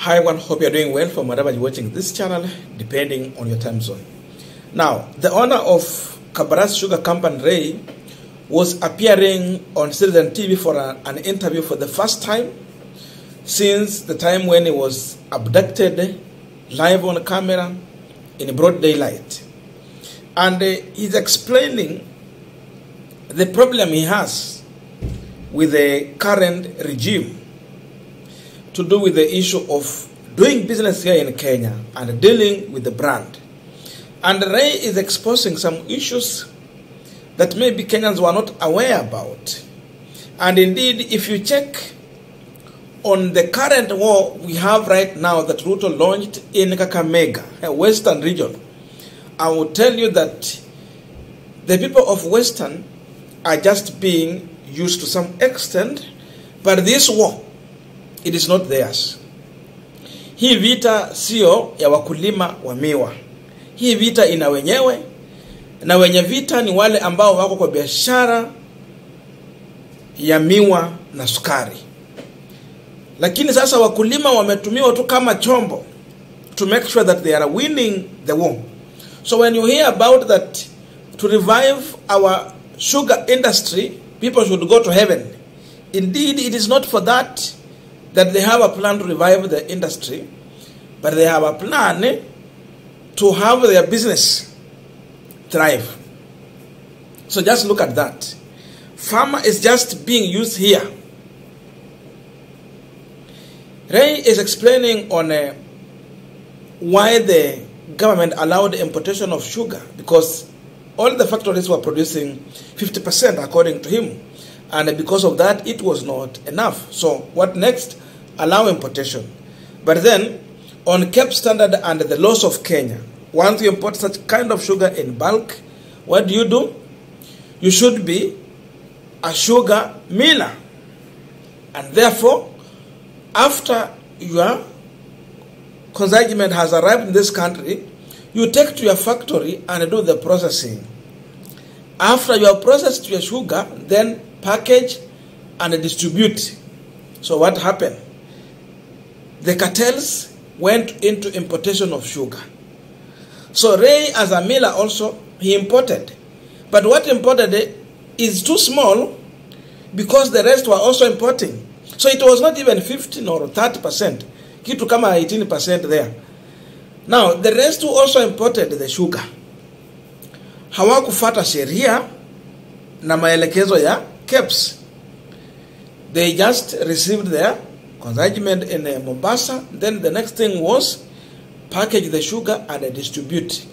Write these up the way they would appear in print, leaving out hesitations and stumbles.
Hi everyone, hope you're doing well from wherever you're watching this channel, depending on your time zone. Now, the owner of Kabaras Sugar Company, Ray, was appearing on Citizen TV for an interview for the first time since the time when he was abducted live on camera in broad daylight. And he's explaining the problem he has with the current regime to do with the issue of doing business here in Kenya and dealing with the brand. And Ray is exposing some issues that maybe Kenyans were not aware about. And indeed, if you check on the current war we have right now that Ruto launched in Kakamega, a western region, I will tell you that the people of Western are just being used to some extent, but this war, it is not theirs. Hii vita sio ya wakulima wa miwa. Hii vita ina wenyewe, na wenye vita ni wale ambao wako kwa biashara ya miwa na sukari. Lakini sasa wakulima wametumiwa tu kama chombo to make sure that they are winning the war. So when you hear about that, to revive our sugar industry, people should go to heaven. Indeed, it is not for that they have a plan to revive the industry, but they have a plan to have their business thrive. So just look at that. Farmer is just being used here. Ray is explaining on why the government allowed the importation of sugar, because all the factories were producing 50% according to him. And because of that, it was not enough. So what next? Allow importation. But then, on Cape Standard and the laws of Kenya, once you import such kind of sugar in bulk, what do? You should be a sugar miller. And therefore, after your consignment has arrived in this country, you take to your factory and do the processing. After you have processed your sugar, then package and distribute. So what happened? The cartels went into importation of sugar. So Ray, as a miller also, he imported. But what imported is too small because the rest were also importing. So it was not even 15 or 30%. Kitu kama 18% there. Now, the rest who also imported the sugar, hawakufuata sheria na maelekezo ya KEBS. They just received their consignment in Mombasa. Then the next thing was package the sugar and distribute.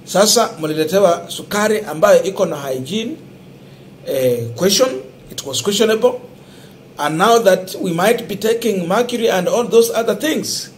Sasa mliletewa sukari ambayo iko na hygiene question. It was questionable. And now that we might be taking mercury and all those other things.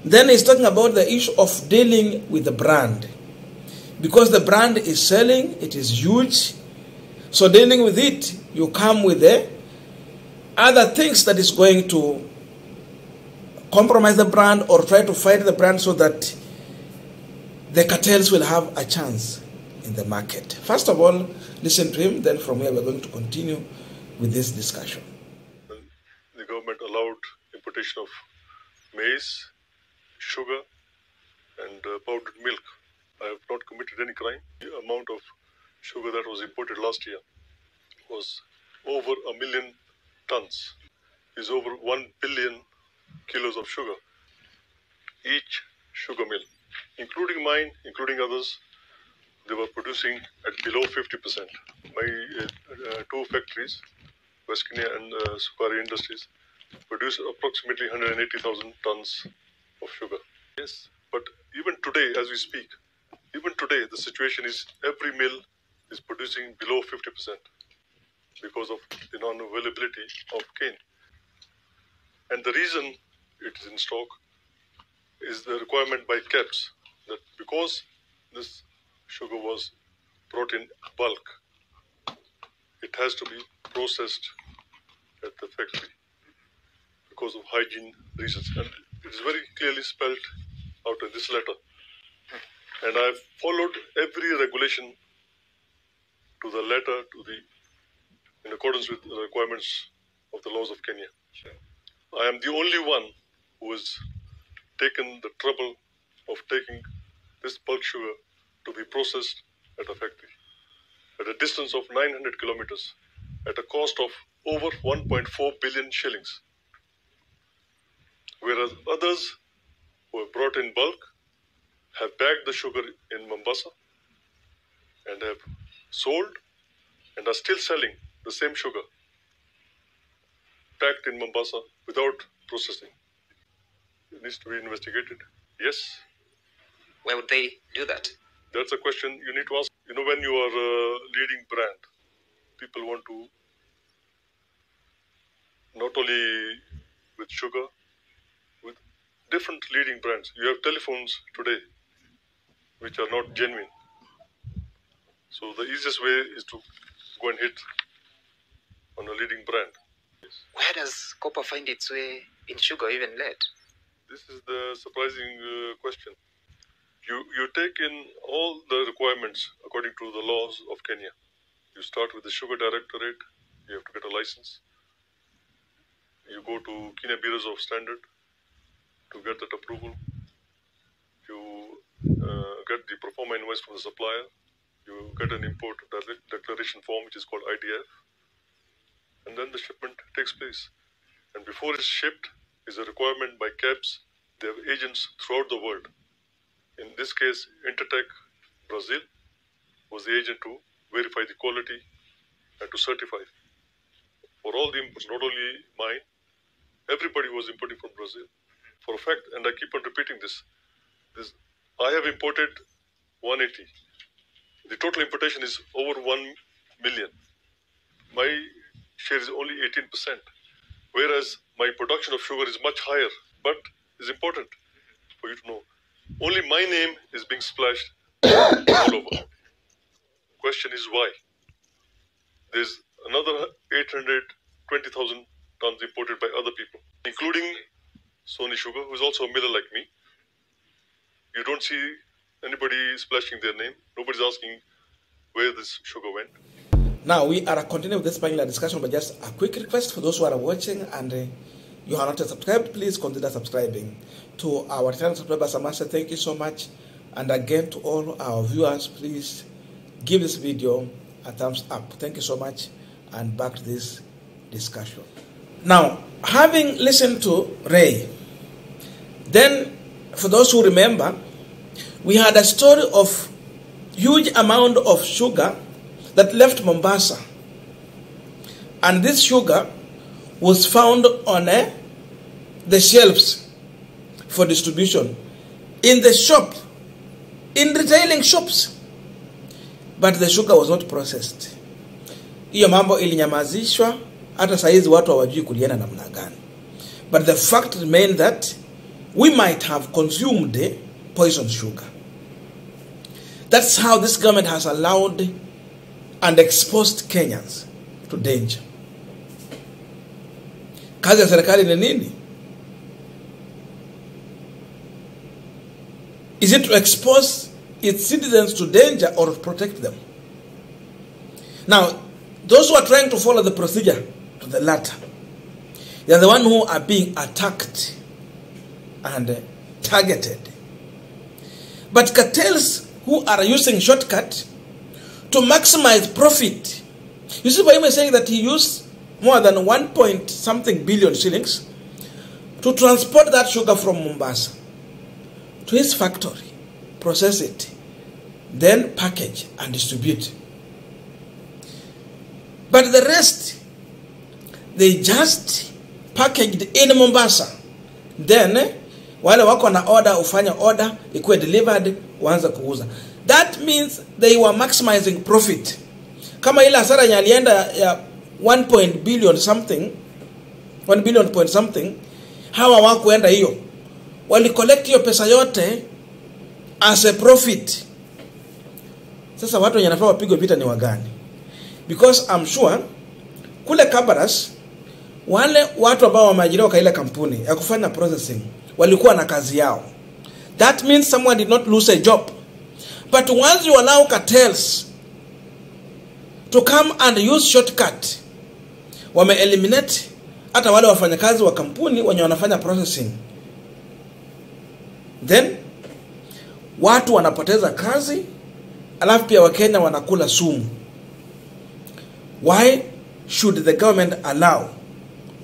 Then he's talking about the issue of dealing with the brand. Because the brand is selling, it is huge. So dealing with it, you come with the other things that is going to compromise the brand or try to fight the brand so that the cartels will have a chance in the market. First of all, listen to him, then from here we're going to continue with this discussion. The government allowed importation of maize, sugar, and powdered milk. I have not committed any crime. The amount of sugar that was imported last year was over 1 million tons. Is over 1 billion kilos of sugar. Each sugar mill, including mine, including others, they were producing at below 50%. My two factories, West Kenya and Sukari Industries, produce approximately 180,000 tons of sugar. Yes, but even today, as we speak, even today, the situation is every mill is producing below 50% because of the non-availability of cane. And the reason it is in stock is the requirement by KEBS that because this sugar was brought in bulk, it has to be processed at the factory because of hygiene reasons. And it is very clearly spelled out in this letter. And I've followed every regulation to the letter, in accordance with the requirements of the laws of Kenya. Sure. I am the only one who has taken the trouble of taking this bulk sugar to be processed at a factory at a distance of 900 kilometers at a cost of over 1.4 billion shillings. Whereas others who have brought in bulk have bagged the sugar in Mombasa and have sold and are still selling the same sugar packed in Mombasa without processing. It needs to be investigated. Yes. Why would they do that? That's a question you need to ask. You know, when you are a leading brand, people want to, not only with sugar, with different leading brands. You have telephones today which are not genuine. So the easiest way is to go and hit on a leading brand. Yes. Where does copper find its way in sugar, even lead? This is the surprising question. You take in all the requirements according to the laws of Kenya. You start with the Sugar Directorate, you have to get a license. You go to Kenya Bureaus of Standard to get that approval. You get the pro forma invoice from the supplier. You get an import declaration form, which is called IDF. And then the shipment takes place. And before it's shipped, is a requirement by cabs. They have agents throughout the world. In this case, Intertech Brazil was the agent to verify the quality and to certify. For all the imports, not only mine, everybody was importing from Brazil. For a fact, and I keep on repeating this, I have imported 180. The total importation is over 1 million. My share is only 18%, whereas my production of sugar is much higher, but it's important for you to know. Only my name is being splashed all over. Question is why? There's another 820,000 tons imported by other people, including Sony Sugar, who is also a miller like me. You don't see anybody splashing their name. Nobody's asking where this sugar went. Now, we are continuing with this panel discussion, but just a quick request for those who are watching and you are not subscribed, please consider subscribing. To our channel subscribers, I must say thank you so much. And again, to all our viewers, please give this video a thumbs up. Thank you so much. And back to this discussion. Now, having listened to Ray, then for those who remember, we had a story of huge amount of sugar that left Mombasa. And this sugar was found on the shelves for distribution in the shop, in retailing shops. But the sugar was not processed. Hiyo mambo ilinyamazishwa, hata saizi watu hawajui kuliana namna gani. But the fact remains that we might have consumed poison sugar. That's how this government has allowed and exposed Kenyans to danger. Kazi ya serikali ni nini? Is it to expose its citizens to danger or protect them? Now, those who are trying to follow the procedure to the latter, they are the ones who are being attacked and targeted. But cartels who are using shortcut to maximize profit. You see, Baima is saying that he used more than 1.something billion shillings to transport that sugar from Mombasa to his factory, process it, then package and distribute. But the rest, they just packaged in Mombasa. Then, wale wako na order, ufanya order, ikuwe delivered, waanza kuuza. That means they were maximizing profit. Kama ila hasara nyalienda ya 1 billion something, hawa wakuenda hiyo. Wali collect hiyo pesa yote as a profit. Sasa watu wenye nafaa wapigwe vita ni wagani? Because I'm sure kule Kabaras wale watu ambao wameajiriwa kwa ile kampuni ya kufanya processing walikuwa na kazi yao. That means someone did not lose a job. But once you allow cartels to come and use shortcut, wame eliminate hata wale wafanyakazi wa kampuni wenye wanafanya processing. Then watu wanapoteza kazi, alafu pia Wakenya wanakula sumu. Why should the government allow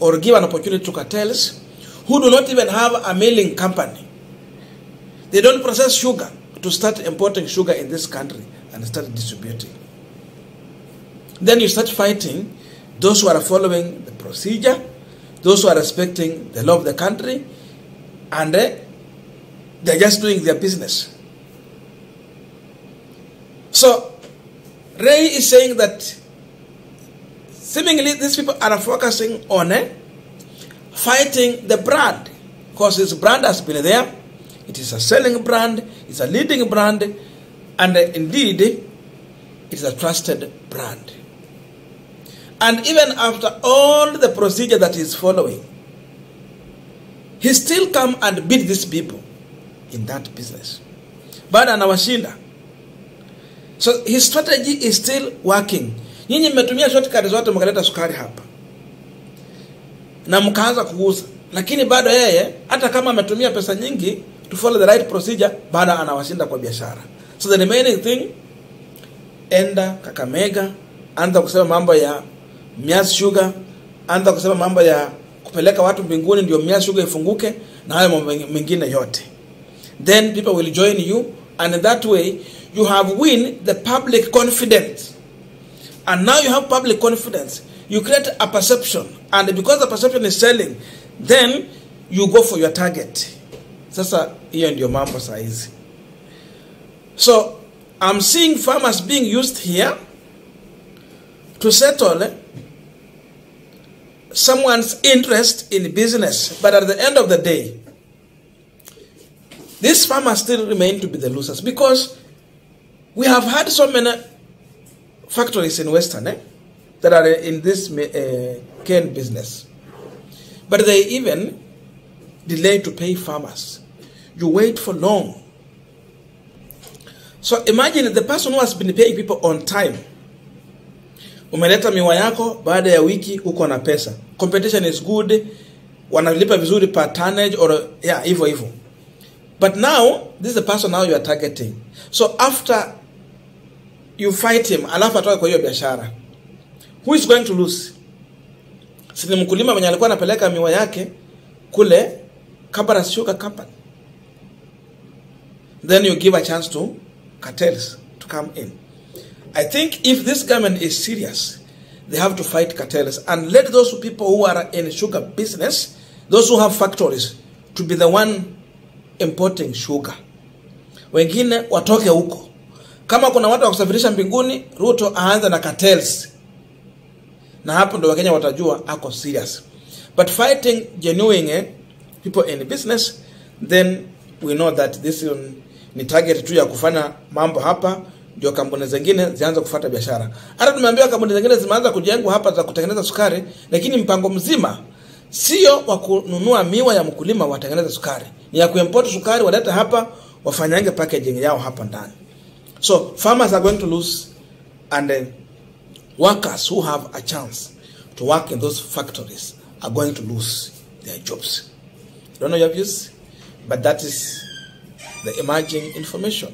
or give an opportunity to cartels who do not even have a milling company? They don't process sugar to start importing sugar in this country and start distributing. Then you start fighting those who are following the procedure, those who are respecting the law of the country, and they're just doing their business. So, Ray is saying that seemingly these people are focusing on fighting the brand, because his brand has been there. It is a selling brand, it's a leading brand, and indeed, it is a trusted brand. And even after all the procedure that he is following, he still come and beat these people in that business. But anawashinda. So his strategy is still working. Nyinyi mmetumia shortcut zote mkaleta sukari hapa. Na mkaanza kuuza. Lakini bado yeye hata kama ametumia pesa nyingi to follow the right procedure, bado anawashinda kwa biashara. So the remaining thing, enda Kakamega, anza kusema mambo ya Mias Sugar, anza kusema mambo ya kupeleka watu mbinguni ndio Mias Sugar ifunguke, na hayo mambo mengine yote. Then people will join you, and in that way you have win the public confidence. And now you have public confidence, you create a perception, and because the perception is selling, then you go for your target. Sasa hiyo ndio mambo saa hizi. So I'm seeing farmers being used here to settle someone's interest in business, but at the end of the day, these farmers still remain to be the losers, because we have had so many factories in Western that are in this cane business, but they even delay to pay farmers. You wait for long. So imagine the person who has been paying people on time. Umeleta miwa yako, baada ya wiki uko na pesa. Competition is good, wanalipa vizuri per tonnage, or hivyo. But now, this is the person now you are targeting. So after you fight him, alafu atoke kwa hiyo biashara, who is going to lose? Si ni mkulima mwenye alikuwa anapeleka miwa yake kule Kabaras Sugar Company. Then you give a chance to cartels to come in. I think if this government is serious, they have to fight cartels and let those people who are in sugar business, those who have factories, to be the one importing sugar. Wengine watoke huko. Kama kuna watu wa kusafirisha mbinguni, Ruto aanze na cartels. Na hapo ndo Wakenya watajua ako serious. But fighting genuine people in business, then we know that this ni target tu ya kufanya mambo hapa, ndio kampuni zingine zianze kufuata biashara. Hata tumeambiwa kampuni zingine zimeanza kujengwa hapa za kutengeneza sukari, lakini mpango mzima sio wa kununua miwa ya mkulima watengeneza sukari. Ni ya kuimport sukari waleta hapa, wafanyange packaging yao hapa ndani. So farmers are going to lose, and workers who have a chance to work in those factories are going to lose their jobs. I don't know your views, but that is the emerging information.